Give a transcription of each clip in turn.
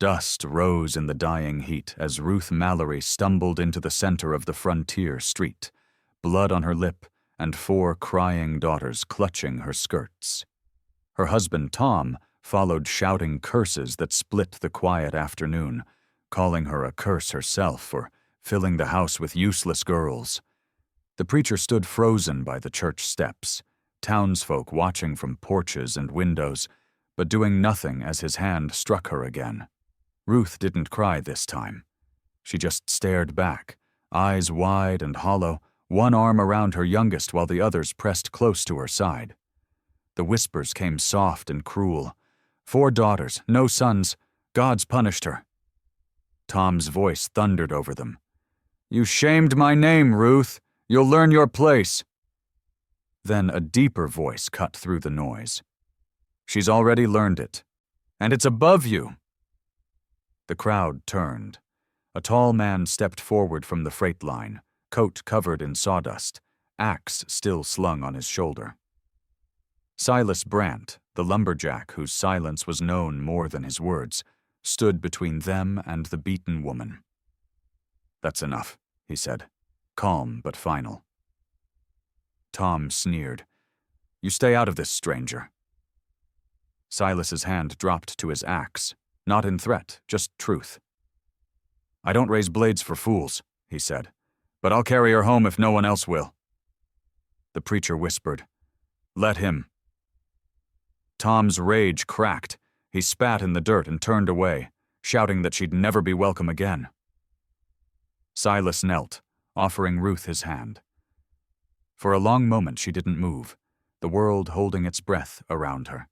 Dust rose in the dying heat as Ruth Mallory stumbled into the center of the frontier street, blood on her lip and 4 crying daughters clutching her skirts. Her husband, Tom, followed shouting curses that split the quiet afternoon, calling her a curse herself for filling the house with useless girls. The preacher stood frozen by the church steps, townsfolk watching from porches and windows, but doing nothing as his hand struck her again. Ruth didn't cry this time. She just stared back, eyes wide and hollow, one arm around her youngest while the others pressed close to her side. The whispers came soft and cruel. 4 daughters, no sons. God's punished her. Tom's voice thundered over them. You shamed my name, Ruth. You'll learn your place. Then a deeper voice cut through the noise. She's already learned it. And it's above you. The crowd turned. A tall man stepped forward from the freight line, coat covered in sawdust, axe still slung on his shoulder. Silas Brandt, the lumberjack whose silence was known more than his words, stood between them and the beaten woman. That's enough, he said, calm but final. Tom sneered. You stay out of this, stranger. Silas's hand dropped to his axe, not in threat, just truth. I don't raise blades for fools, he said, but I'll carry her home if no one else will. The preacher whispered, Let him. Tom's rage cracked. He spat in the dirt and turned away, shouting that she'd never be welcome again. Silas knelt, offering Ruth his hand. For a long moment she didn't move, the world holding its breath around her.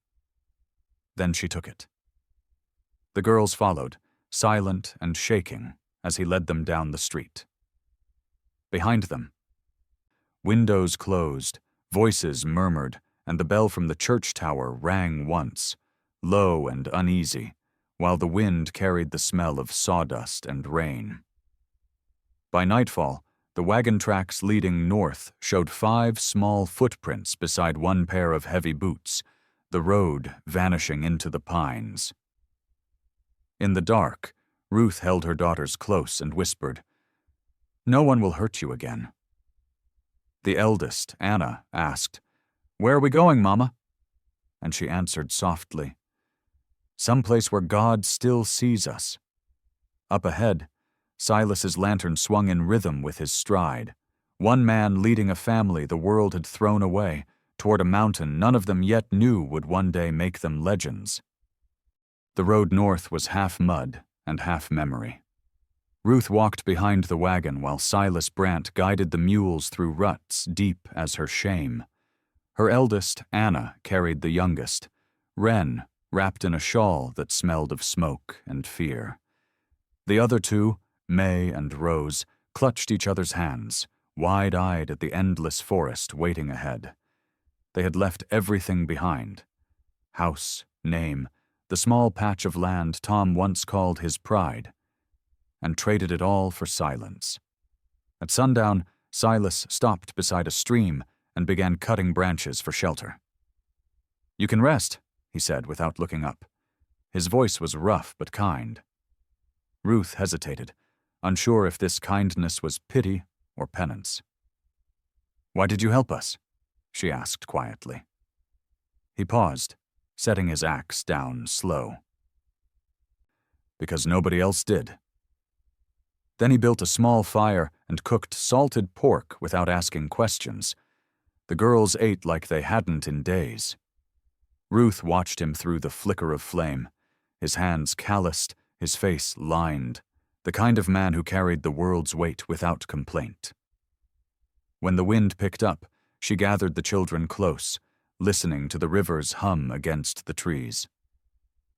Then she took it. The girls followed, silent and shaking, as he led them down the street. Behind them, windows closed, voices murmured, and the bell from the church tower rang once, low and uneasy, while the wind carried the smell of sawdust and rain. By nightfall, the wagon tracks leading north showed 5 small footprints beside 1 pair of heavy boots, the road vanishing into the pines. In the dark, Ruth held her daughters close and whispered, No one will hurt you again. The eldest, Anna, asked, Where are we going, Mama? And she answered softly, Someplace where God still sees us. Up ahead, Silas's lantern swung in rhythm with his stride, one man leading a family the world had thrown away, toward a mountain none of them yet knew would one day make them legends. The road north was half mud and half memory. Ruth walked behind the wagon while Silas Brandt guided the mules through ruts deep as her shame. Her eldest, Anna, carried the youngest, Wren, wrapped in a shawl that smelled of smoke and fear. The other 2, May and Rose, clutched each other's hands, wide-eyed at the endless forest waiting ahead. They had left everything behind. House, name, the small patch of land Tom once called his pride, and traded it all for silence. At sundown, Silas stopped beside a stream and began cutting branches for shelter. You can rest, he said without looking up. His voice was rough but kind. Ruth hesitated, unsure if this kindness was pity or penance. Why did you help us? She asked quietly. He paused, setting his axe down slow. Because nobody else did. Then he built a small fire and cooked salted pork without asking questions. The girls ate like they hadn't in days. Ruth watched him through the flicker of flame, his hands calloused, his face lined, the kind of man who carried the world's weight without complaint. When the wind picked up, she gathered the children close, listening to the river's hum against the trees.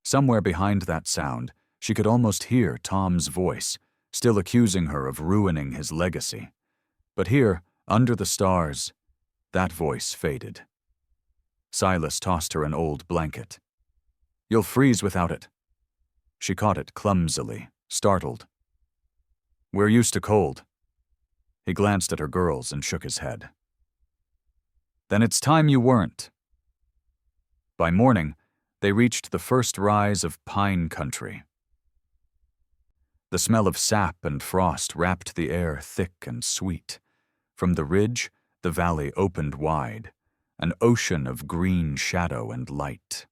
Somewhere behind that sound, she could almost hear Tom's voice, still accusing her of ruining his legacy. But here, under the stars, that voice faded. Silas tossed her an old blanket. You'll freeze without it. She caught it clumsily, startled. We're used to cold. He glanced at her girls and shook his head. Then it's time you weren't. By morning, they reached the first rise of pine country. The smell of sap and frost wrapped the air thick and sweet. From the ridge, the valley opened wide, an ocean of green shadow and light.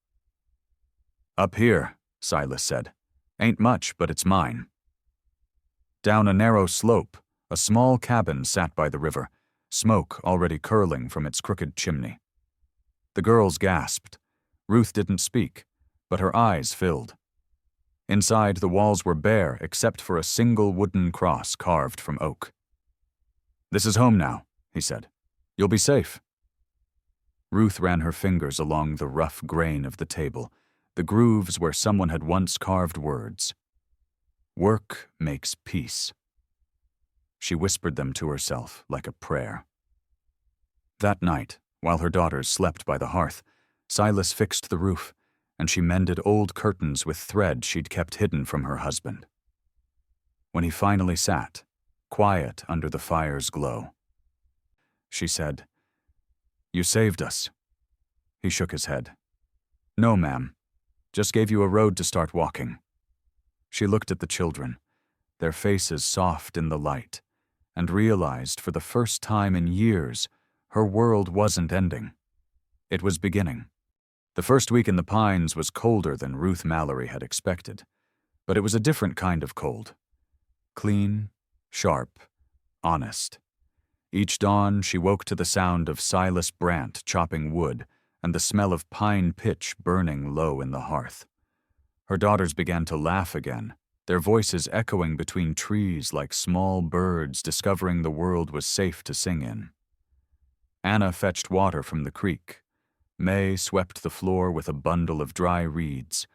"Up here," Silas said. "Ain't much, but it's mine." Down a narrow slope, a small cabin sat by the river, smoke already curling from its crooked chimney. The girls gasped. Ruth didn't speak, but her eyes filled. Inside, the walls were bare except for a single wooden cross carved from oak. "This is home now," he said. "You'll be safe." Ruth ran her fingers along the rough grain of the table, the grooves where someone had once carved words. "Work makes peace." She whispered them to herself like a prayer. That night, while her daughters slept by the hearth, Silas fixed the roof, and she mended old curtains with thread she'd kept hidden from her husband. When he finally sat, quiet under the fire's glow, she said, "You saved us." He shook his head. "No, ma'am. Just gave you a road to start walking." She looked at the children, their faces soft in the light, and realized for the first time in years her world wasn't ending. It was beginning. The first week in the pines was colder than Ruth Mallory had expected, but it was a different kind of cold. Clean, sharp, honest. Each dawn she woke to the sound of Silas Brant chopping wood and the smell of pine pitch burning low in the hearth. Her daughters began to laugh again, their voices echoing between trees like small birds discovering the world was safe to sing in. Anna fetched water from the creek. May swept the floor with a bundle of dry reeds.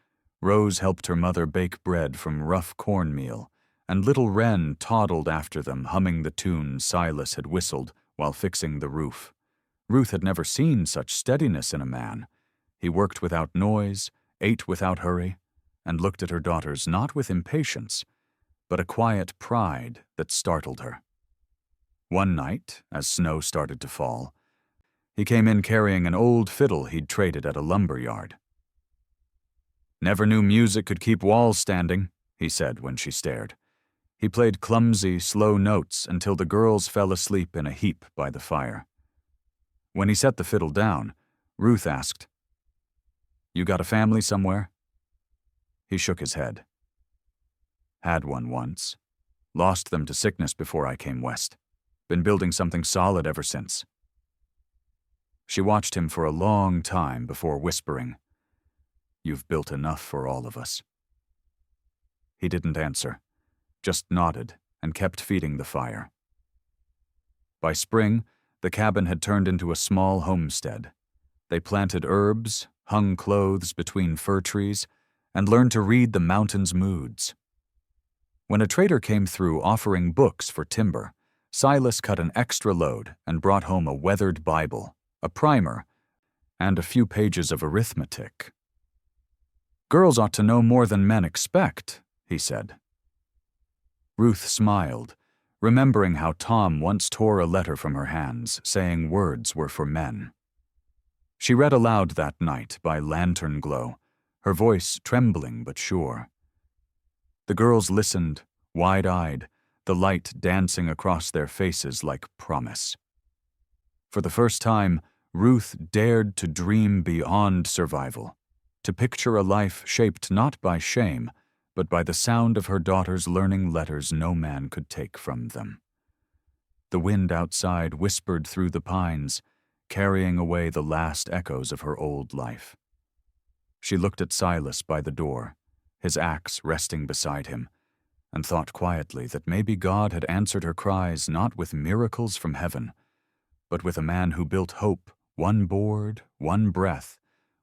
Rose helped her mother bake bread from rough cornmeal, and little Wren toddled after them, humming the tune Silas had whistled while fixing the roof. Ruth had never seen such steadiness in a man. He worked without noise, ate without hurry, and looked at her daughters not with impatience, but a quiet pride that startled her. One night, as snow started to fall, he came in carrying an old fiddle he'd traded at a lumber yard. "Never knew music could keep walls standing," he said when she stared. He played clumsy, slow notes until the girls fell asleep in a heap by the fire. When he set the fiddle down, Ruth asked, "You got a family somewhere?" He shook his head. "Had one once. Lost them to sickness before I came west. Been building something solid ever since." She watched him for a long time before whispering, "You've built enough for all of us." He didn't answer, just nodded and kept feeding the fire. By spring, the cabin had turned into a small homestead. They planted herbs, hung clothes between fir trees, and learned to read the mountain's moods. When a trader came through offering books for timber, Silas cut an extra load and brought home a weathered Bible, a primer, and a few pages of arithmetic. "Girls ought to know more than men expect," he said. Ruth smiled, remembering how Tom once tore a letter from her hands, saying words were for men. She read aloud that night by lantern glow, her voice trembling but sure. The girls listened, wide-eyed, the light dancing across their faces like promise. For the first time, Ruth dared to dream beyond survival, to picture a life shaped not by shame, but by the sound of her daughters learning letters no man could take from them. The wind outside whispered through the pines, carrying away the last echoes of her old life. She looked at Silas by the door, his axe resting beside him, and thought quietly that maybe God had answered her cries not with miracles from heaven, but with a man who built hope, one board, one breath,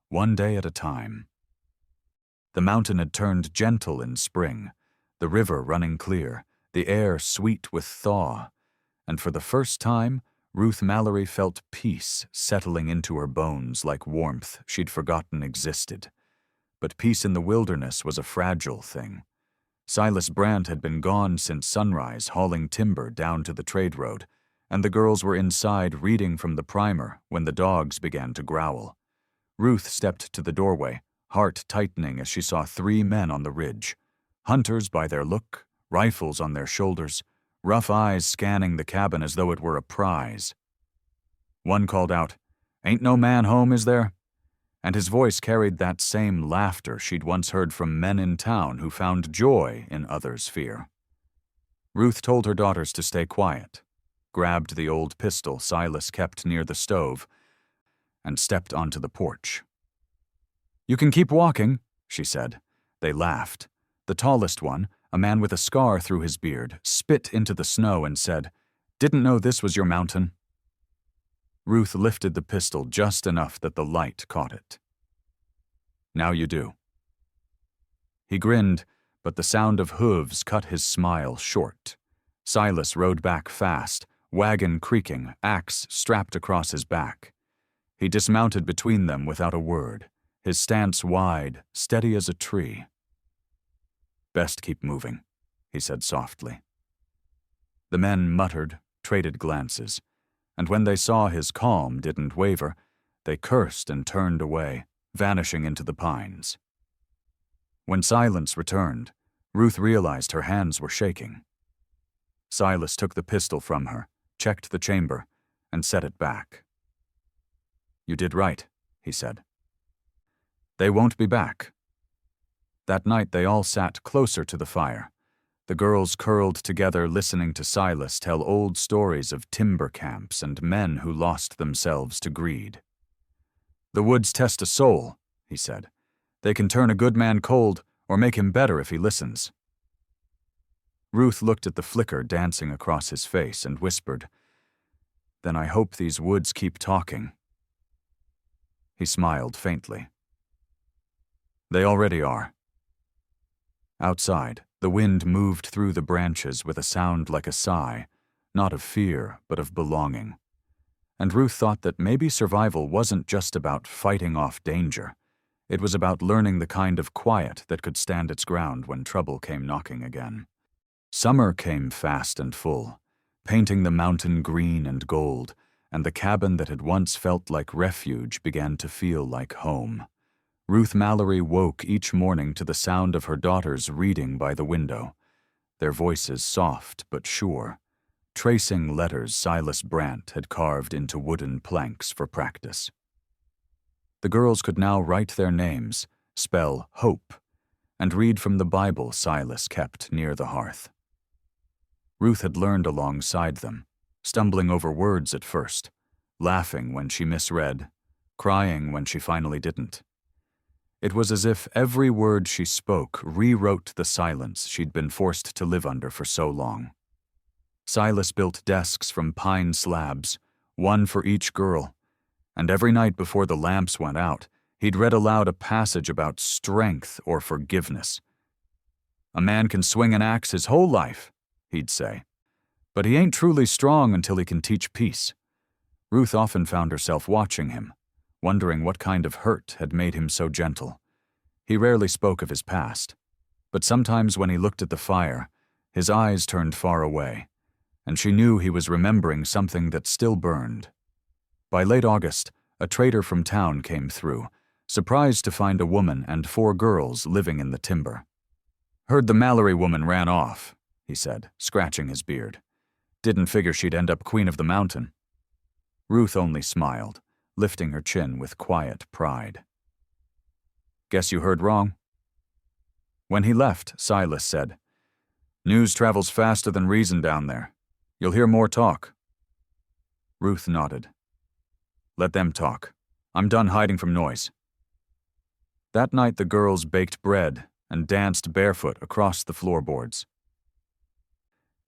one day at a time. The mountain had turned gentle in spring, the river running clear, the air sweet with thaw, and for the first time, Ruth Mallory felt peace settling into her bones like warmth she'd forgotten existed. But peace in the wilderness was a fragile thing. Silas Brant had been gone since sunrise, hauling timber down to the trade road, and the girls were inside reading from the primer when the dogs began to growl. Ruth stepped to the doorway, heart tightening as she saw 3 men on the ridge. Hunters by their look, rifles on their shoulders, rough eyes scanning the cabin as though it were a prize. One called out, "Ain't no man home, is there?" And his voice carried that same laughter she'd once heard from men in town who found joy in others' fear. Ruth told her daughters to stay quiet, grabbed the old pistol Silas kept near the stove, and stepped onto the porch. "You can keep walking," she said. They laughed. The tallest one, a man with a scar through his beard, spit into the snow and said, "Didn't know this was your mountain." Ruth lifted the pistol just enough that the light caught it. "Now you do." He grinned, but the sound of hooves cut his smile short. Silas rode back fast, wagon creaking, axe strapped across his back. He dismounted between them without a word, his stance wide, steady as a tree. "Best keep moving," he said softly. The men muttered, traded glances, and when they saw his calm didn't waver, they cursed and turned away, vanishing into the pines. When silence returned, Ruth realized her hands were shaking. Silas took the pistol from her, checked the chamber, and set it back. "You did right," he said. "They won't be back." That night they all sat closer to the fire. The girls curled together listening to Silas tell old stories of timber camps and men who lost themselves to greed. "The woods test a soul," he said. "They can turn a good man cold or make him better if he listens." Ruth looked at the flicker dancing across his face and whispered, "Then I hope these woods keep talking." He smiled faintly. "They already are." Outside, the wind moved through the branches with a sound like a sigh, not of fear, but of belonging. And Ruth thought that maybe survival wasn't just about fighting off danger. It was about learning the kind of quiet that could stand its ground when trouble came knocking again. Summer came fast and full, painting the mountain green and gold, and the cabin that had once felt like refuge began to feel like home. Ruth Mallory woke each morning to the sound of her daughters reading by the window, their voices soft but sure, tracing letters Silas Brandt had carved into wooden planks for practice. The girls could now write their names, spell hope, and read from the Bible Silas kept near the hearth. Ruth had learned alongside them, stumbling over words at first, laughing when she misread, crying when she finally didn't. It was as if every word she spoke rewrote the silence she'd been forced to live under for so long. Silas built desks from pine slabs, one for each girl, and every night before the lamps went out, he'd read aloud a passage about strength or forgiveness. "A man can swing an axe his whole life," he'd say, "but he ain't truly strong until he can teach peace." Ruth often found herself watching him, wondering what kind of hurt had made him so gentle. He rarely spoke of his past, but sometimes when he looked at the fire, his eyes turned far away, and she knew he was remembering something that still burned. By late August, a trader from town came through, surprised to find a woman and 4 girls living in the timber. "Heard the Mallory woman ran off," he said, scratching his beard. "Didn't figure she'd end up queen of the mountain." Ruth only smiled, lifting her chin with quiet pride. "Guess you heard wrong." When he left, Silas said, "News travels faster than reason down there. You'll hear more talk." Ruth nodded. "Let them talk. I'm done hiding from noise." That night the girls baked bread and danced barefoot across the floorboards,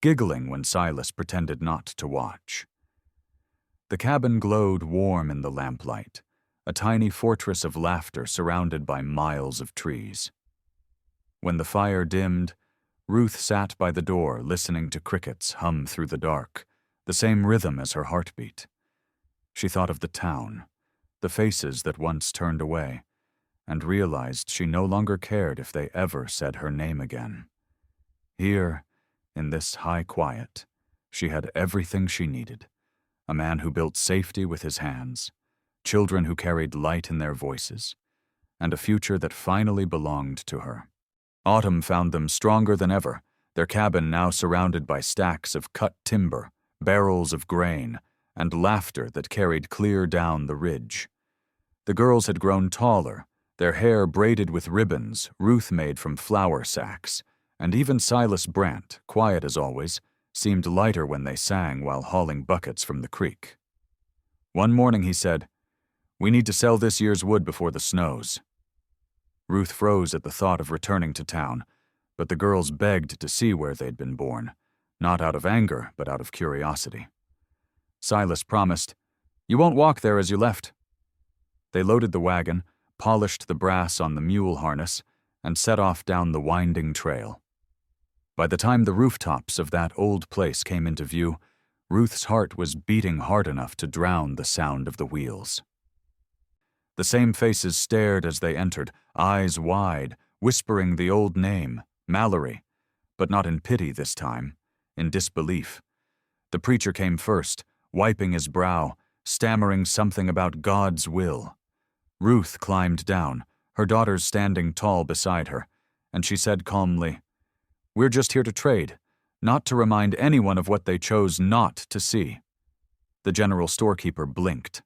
giggling when Silas pretended not to watch. The cabin glowed warm in the lamplight, a tiny fortress of laughter surrounded by miles of trees. When the fire dimmed, Ruth sat by the door listening to crickets hum through the dark, the same rhythm as her heartbeat. She thought of the town, the faces that once turned away, and realized she no longer cared if they ever said her name again. Here, in this high quiet, she had everything she needed. A man who built safety with his hands, children who carried light in their voices, and a future that finally belonged to her. Autumn found them stronger than ever, their cabin now surrounded by stacks of cut timber, barrels of grain, and laughter that carried clear down the ridge. The girls had grown taller, their hair braided with ribbons Ruth made from flour sacks, and even Silas Brant, quiet as always, seemed lighter when they sang while hauling buckets from the creek. One morning he said, "We need to sell this year's wood before the snows." Ruth froze at the thought of returning to town, but the girls begged to see where they'd been born, not out of anger, but out of curiosity. Silas promised, "You won't walk there as you left." They loaded the wagon, polished the brass on the mule harness, and set off down the winding trail. By the time the rooftops of that old place came into view, Ruth's heart was beating hard enough to drown the sound of the wheels. The same faces stared as they entered, eyes wide, whispering the old name, Mallory, but not in pity this time, in disbelief. The preacher came first, wiping his brow, stammering something about God's will. Ruth climbed down, her daughters standing tall beside her, and she said calmly, "We're just here to trade, not to remind anyone of what they chose not to see." The general storekeeper blinked,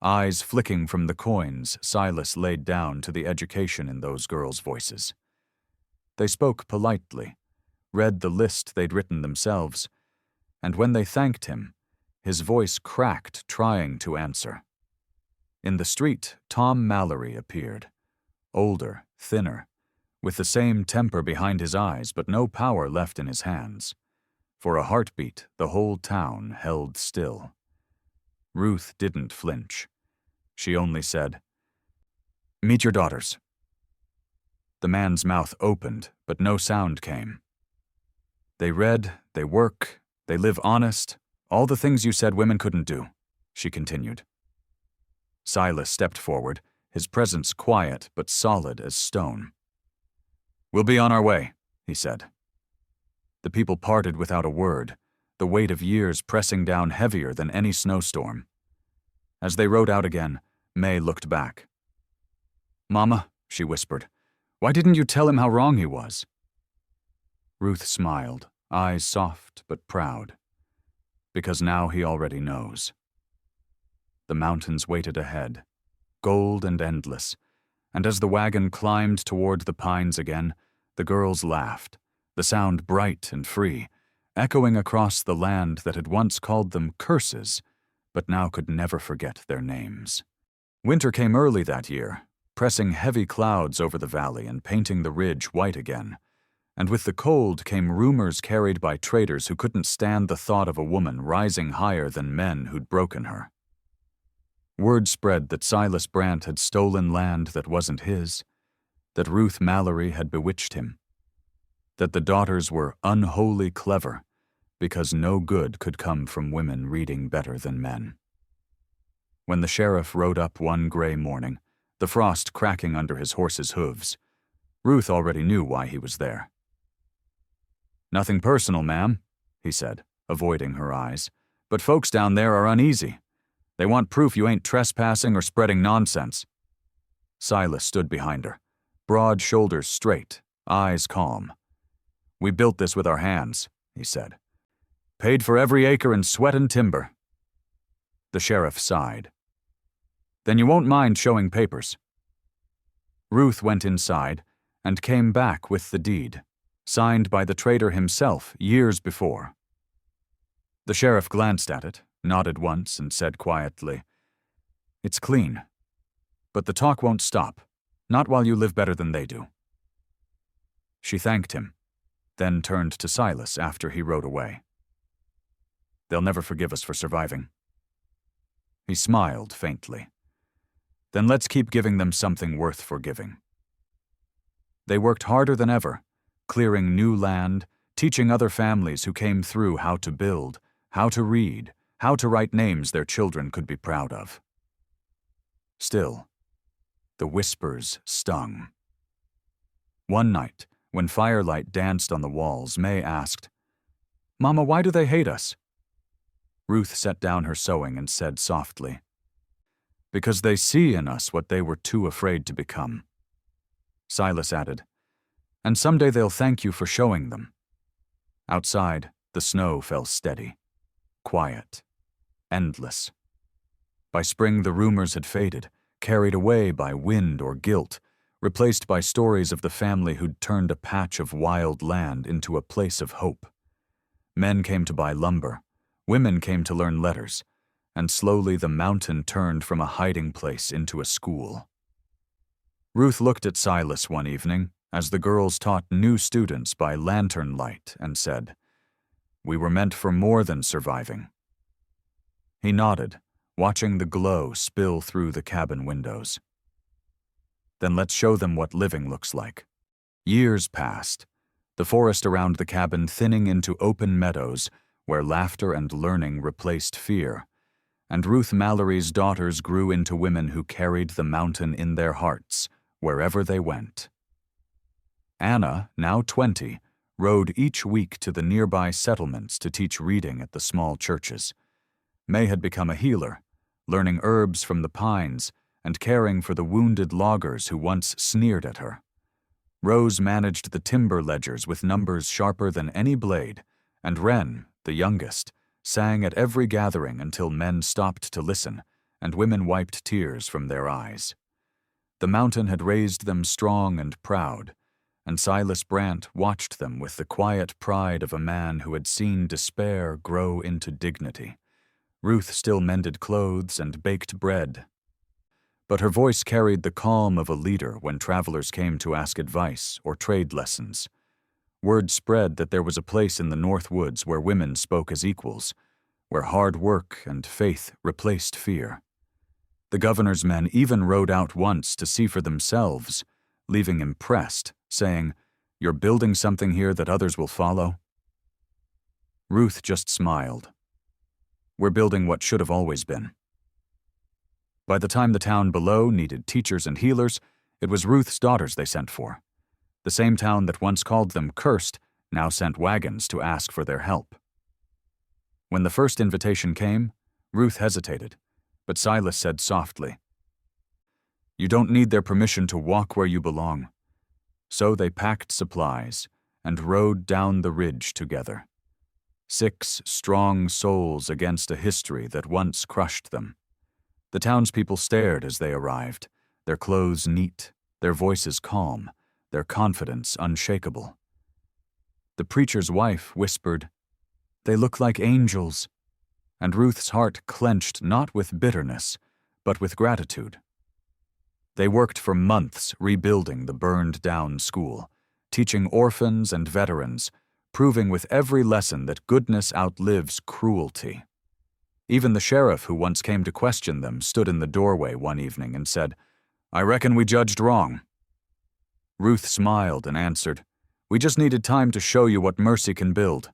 eyes flicking from the coins Silas laid down to the education in those girls' voices. They spoke politely, read the list they'd written themselves, and when they thanked him, his voice cracked trying to answer. In the street, Tom Mallory appeared, older, thinner, with the same temper behind his eyes but no power left in his hands. For a heartbeat, the whole town held still. Ruth didn't flinch. She only said, "Meet your daughters." The man's mouth opened, but no sound came. "They read, they work, they live honest, all the things you said women couldn't do," she continued. Silas stepped forward, his presence quiet but solid as stone. "We'll be on our way," he said. The people parted without a word, the weight of years pressing down heavier than any snowstorm. As they rode out again, May looked back. "Mama," she whispered, "why didn't you tell him how wrong he was?" Ruth smiled, eyes soft but proud. "Because now he already knows." The mountains waited ahead, gold and endless, and as the wagon climbed toward the pines again, the girls laughed, the sound bright and free, echoing across the land that had once called them curses, but now could never forget their names. Winter came early that year, pressing heavy clouds over the valley and painting the ridge white again, and with the cold came rumors carried by traders who couldn't stand the thought of a woman rising higher than men who'd broken her. Word spread that Silas Brant had stolen land that wasn't his, that Ruth Mallory had bewitched him, that the daughters were unholy clever because no good could come from women reading better than men. When the sheriff rode up one gray morning, the frost cracking under his horse's hooves, Ruth already knew why he was there. "Nothing personal, ma'am," he said, avoiding her eyes, "but folks down there are uneasy. They want proof you ain't trespassing or spreading nonsense." Silas stood behind her, broad shoulders straight, eyes calm. "We built this with our hands," he said. "Paid for every acre in sweat and timber." The sheriff sighed. "Then you won't mind showing papers." Ruth went inside and came back with the deed, signed by the trader himself years before. The sheriff glanced at it, nodded once, and said quietly, "It's clean. But the talk won't stop, not while you live better than they do." She thanked him, then turned to Silas after he rode away. "They'll never forgive us for surviving." He smiled faintly. "Then let's keep giving them something worth forgiving." They worked harder than ever, clearing new land, teaching other families who came through how to build, how to read, how to write names their children could be proud of. Still, the whispers stung. One night, when firelight danced on the walls, May asked, "Mama, why do they hate us?" Ruth set down her sewing and said softly, "Because they see in us what they were too afraid to become." Silas added, "And someday they'll thank you for showing them." Outside, the snow fell steady, quiet, endless. By spring, the rumors had faded, carried away by wind or guilt, replaced by stories of the family who'd turned a patch of wild land into a place of hope. Men came to buy lumber, women came to learn letters, and slowly the mountain turned from a hiding place into a school. Ruth looked at Silas one evening as the girls taught new students by lantern light and said, "We were meant for more than surviving." He nodded, watching the glow spill through the cabin windows. "Then let's show them what living looks like." Years passed, the forest around the cabin thinning into open meadows where laughter and learning replaced fear, and Ruth Mallory's daughters grew into women who carried the mountain in their hearts wherever they went. Anna, now 20, rode each week to the nearby settlements to teach reading at the small churches. May had become a healer, learning herbs from the pines and caring for the wounded loggers who once sneered at her. Rose managed the timber ledgers with numbers sharper than any blade, and Wren, the youngest, sang at every gathering until men stopped to listen and women wiped tears from their eyes. The mountain had raised them strong and proud, and Silas Brant watched them with the quiet pride of a man who had seen despair grow into dignity. Ruth still mended clothes and baked bread, but her voice carried the calm of a leader when travelers came to ask advice or trade lessons. Word spread that there was a place in the North Woods where women spoke as equals, where hard work and faith replaced fear. The governor's men even rode out once to see for themselves, leaving impressed, saying, "You're building something here that others will follow?" Ruth just smiled. "We're building what should have always been." By the time the town below needed teachers and healers, it was Ruth's daughters they sent for. The same town that once called them cursed now sent wagons to ask for their help. When the first invitation came, Ruth hesitated, but Silas said softly, "You don't need their permission to walk where you belong." So they packed supplies and rode down the ridge together. 6 strong souls against a history that once crushed them. The townspeople stared as they arrived, their clothes neat, their voices calm, their confidence unshakable. The preacher's wife whispered, "They look like angels," and Ruth's heart clenched not with bitterness, but with gratitude. They worked for months rebuilding the burned-down school, teaching orphans and veterans, proving with every lesson that goodness outlives cruelty. Even the sheriff who once came to question them stood in the doorway one evening and said, "I reckon we judged wrong." Ruth smiled and answered, "We just needed time to show you what mercy can build."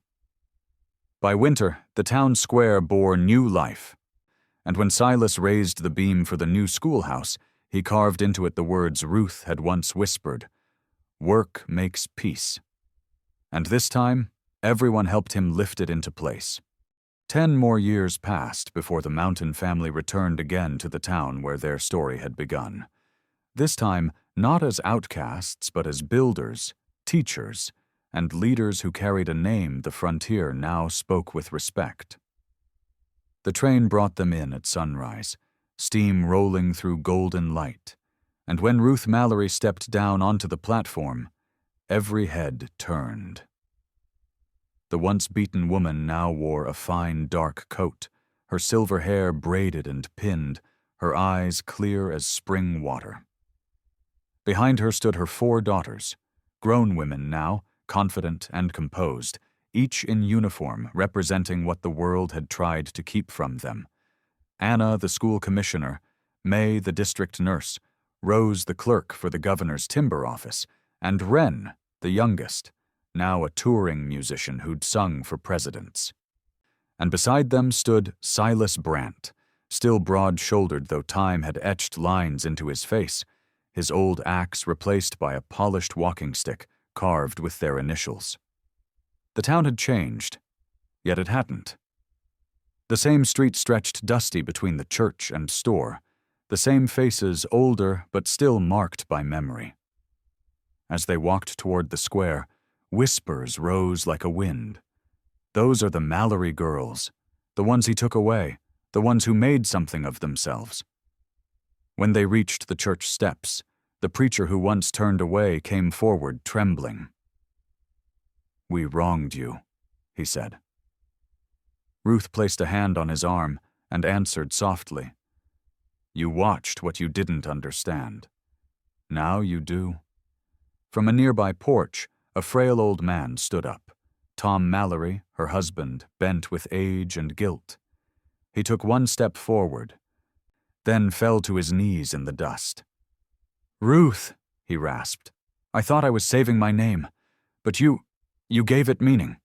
By winter, the town square bore new life, and when Silas raised the beam for the new schoolhouse, he carved into it the words Ruth had once whispered, "Work makes peace." And this time, everyone helped him lift it into place. 10 more years passed before the Mountain family returned again to the town where their story had begun. This time, not as outcasts, but as builders, teachers, and leaders who carried a name the frontier now spoke with respect. The train brought them in at sunrise, steam rolling through golden light, and when Ruth Mallory stepped down onto the platform, every head turned. The once-beaten woman now wore a fine dark coat, her silver hair braided and pinned, her eyes clear as spring water. Behind her stood her 4 daughters, grown women now, confident and composed, each in uniform representing what the world had tried to keep from them. Anna, the school commissioner, May, the district nurse, Rose, the clerk for the governor's timber office, and Wren, the youngest, now a touring musician who'd sung for presidents. And beside them stood Silas Brant, still broad-shouldered though time had etched lines into his face, his old axe replaced by a polished walking stick carved with their initials. The town had changed, yet it hadn't. The same street stretched dusty between the church and store, the same faces older but still marked by memory. As they walked toward the square, whispers rose like a wind, Those are the Mallory girls, the ones he took away, the ones who made something of themselves. When they reached the church steps, the preacher who once turned away came forward trembling. "We wronged you," he said. Ruth placed a hand on his arm and answered softly, "You watched what you didn't understand. Now you do." From a nearby porch, a frail old man stood up. Tom Mallory, her husband, bent with age and guilt. He took one step forward, then fell to his knees in the dust. "Ruth," he rasped, "I thought I was saving my name, but you gave it meaning."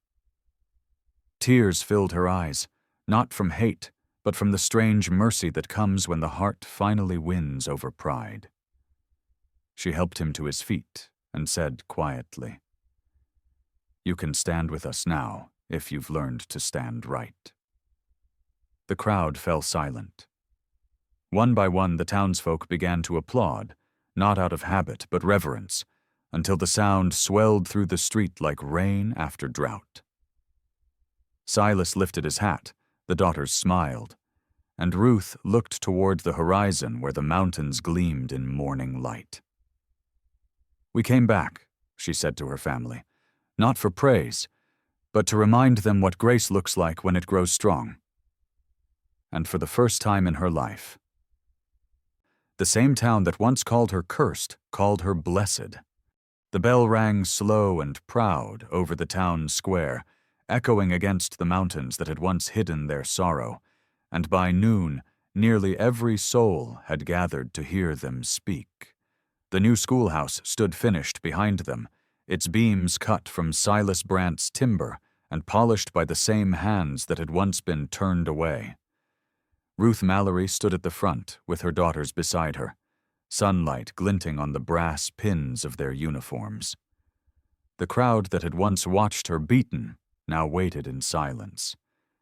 Tears filled her eyes, not from hate, but from the strange mercy that comes when the heart finally wins over pride. She helped him to his feet and said quietly, "You can stand with us now if you've learned to stand right." The crowd fell silent. One by one, the townsfolk began to applaud, not out of habit but reverence, until the sound swelled through the street like rain after drought. Silas lifted his hat, the daughters smiled, and Ruth looked toward the horizon where the mountains gleamed in morning light. "We came back," she said to her family, "not for praise, but to remind them what grace looks like when it grows strong." And for the first time in her life, the same town that once called her cursed called her blessed. The bell rang slow and proud over the town square, echoing against the mountains that had once hidden their sorrow, and by noon nearly every soul had gathered to hear them speak. The new schoolhouse stood finished behind them, its beams cut from Silas Brandt's timber and polished by the same hands that had once been turned away. Ruth Mallory stood at the front with her daughters beside her, sunlight glinting on the brass pins of their uniforms. The crowd that had once watched her beaten now waited in silence,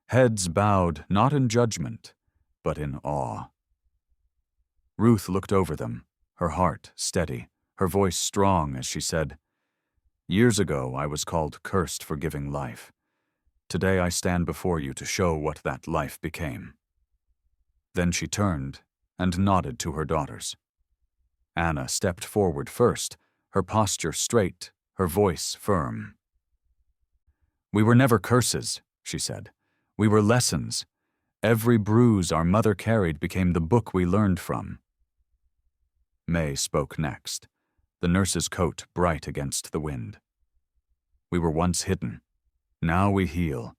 heads bowed not in judgment, but in awe. Ruth looked over them, her heart steady, her voice strong as she said, "Years ago I was called cursed for giving life. Today I stand before you to show what that life became." Then she turned and nodded to her daughters. Anna stepped forward first, her posture straight, her voice firm. "We were never curses," she said. "We were lessons. Every bruise our mother carried became the book we learned from." May spoke next, the nurse's coat bright against the wind. "We were once hidden. Now we heal.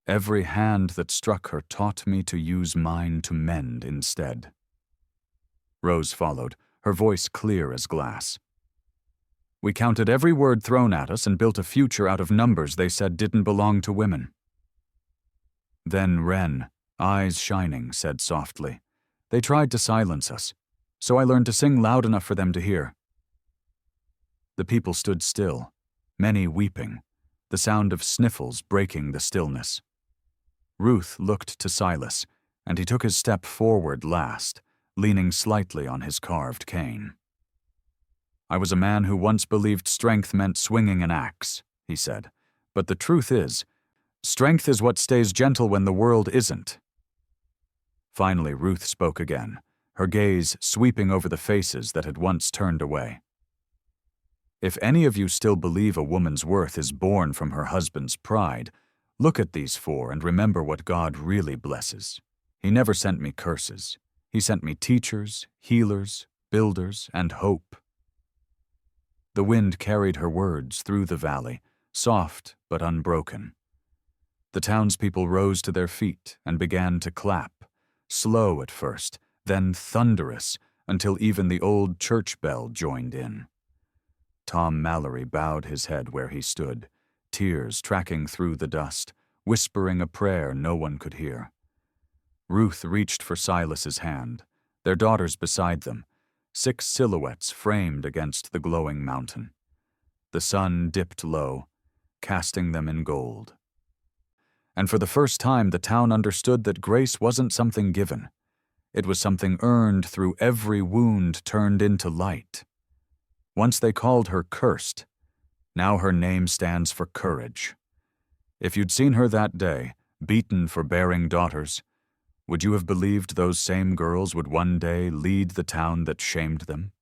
Every hand that struck her taught me to use mine to mend instead." Rose followed, her voice clear as glass. "We counted every word thrown at us and built a future out of numbers they said didn't belong to women." Then Wren, eyes shining, said softly, "They tried to silence us, so I learned to sing loud enough for them to hear." The people stood still, many weeping, the sound of sniffles breaking the stillness. Ruth looked to Silas, and he took his step forward last, leaning slightly on his carved cane. "I was a man who once believed strength meant swinging an axe," he said, "but the truth is, strength is what stays gentle when the world isn't." Finally, Ruth spoke again, her gaze sweeping over the faces that had once turned away. "If any of you still believe a woman's worth is born from her husband's pride, look at these four and remember what God really blesses. He never sent me curses. He sent me teachers, healers, builders, and hope." The wind carried her words through the valley, soft but unbroken. The townspeople rose to their feet and began to clap, slow at first, then thunderous, until even the old church bell joined in. Tom Mallory bowed his head where he stood, tears tracking through the dust, whispering a prayer no one could hear. Ruth reached for Silas's hand, their daughters beside them, 6 silhouettes framed against the glowing mountain. The sun dipped low, casting them in gold. And for the first time, the town understood that grace wasn't something given. It was something earned through every wound turned into light. Once they called her cursed. Now her name stands for courage. If you'd seen her that day, beaten for bearing daughters, would you have believed those same girls would one day lead the town that shamed them?